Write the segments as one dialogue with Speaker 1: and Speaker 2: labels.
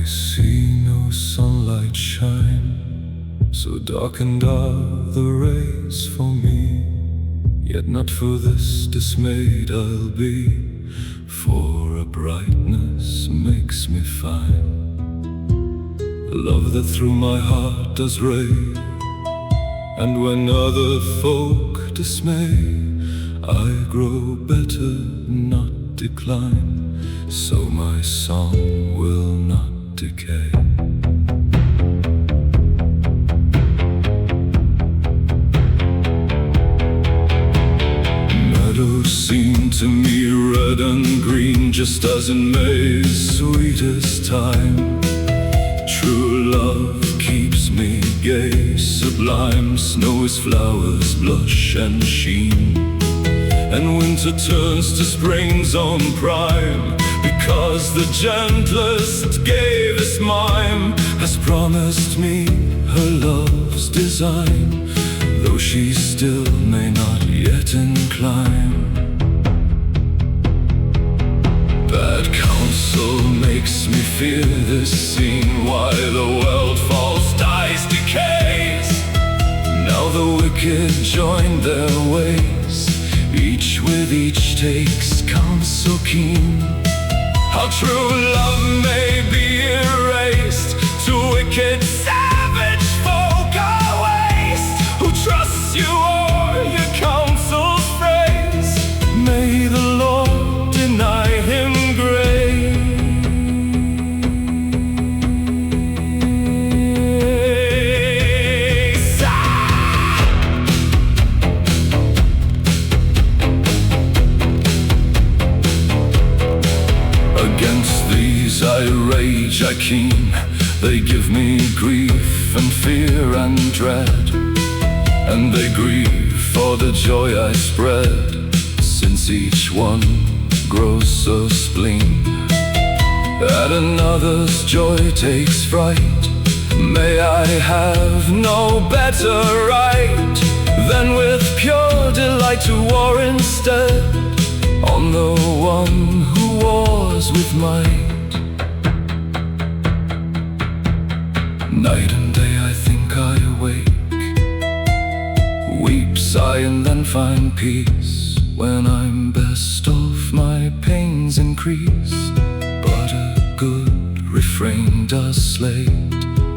Speaker 1: see no sunlight shine, so darkened are the rays for me. Yet not for this dismayed I'll be, for a brightness makes me fine. A love that through my heart does rave, and when other folk dismay, I grow better, not decline, so my song will not decay. Meadows seem to me red and green, just as in May's sweetest time. True love keeps me gay, sublime. Snow is flowers, blush and sheen, and winter turns to spring's own prime, because the gentlest, gayest mime has promised me her love's design, though she still may not yet incline. Bad counsel makes me fear this scene, why the world falls, dies, decays. Now the wicked join their ways, each with each takes counsel keen. How true love may be erased, to wicked savage folk are waste, who trust you or your counsel's phrase. May the Lord deny him grace. Against these I rage, I keen. They give me grief and fear and dread, and they grieve for the joy I spread, since each one grows so spleen. At another's joy takes fright, may I have no better right than with pure delight to war instead on the one who wars with might. Night and day I think I awake, weep, sigh, and then find peace. When I'm best off my pains increase, but a good refrain does slay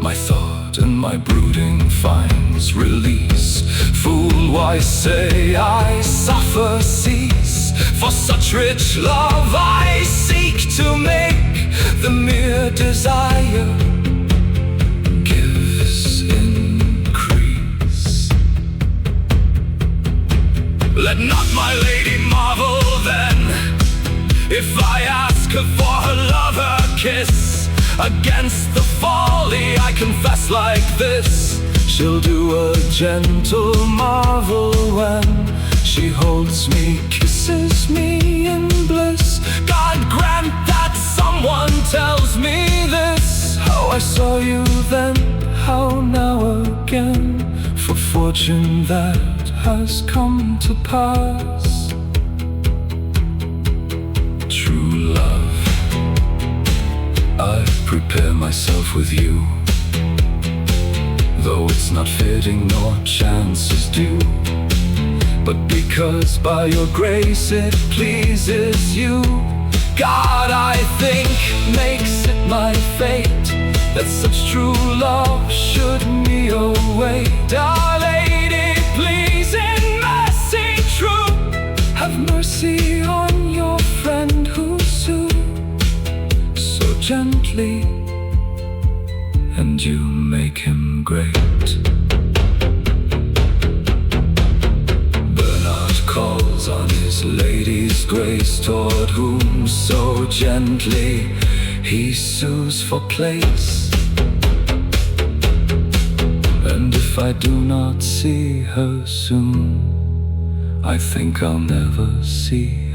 Speaker 1: my thought, and my brooding finds release. Fool, why say I suffer cease? For such rich love I seek to make the mere desire gives increase. Let not my lady marvel then, if I ask her for her love, her kiss. Against the folly I confess like this, she'll do a gentle marvel when she holds me, kisses me in bliss. God grant that someone tells me this, how I saw you then, how now again, for fortune that has come to pass. True love, I prepare myself with you, though it's not fitting nor chances due, but because by your grace it pleases you. God, I think, makes it my fate that such true love should me await. Our Lady, please in mercy true, have mercy on your friend who sued so gently, and you make him great. Bernard calls on his lady's grace, toward whom so gently he sues for place. And if I do not see her soon, I think I'll never see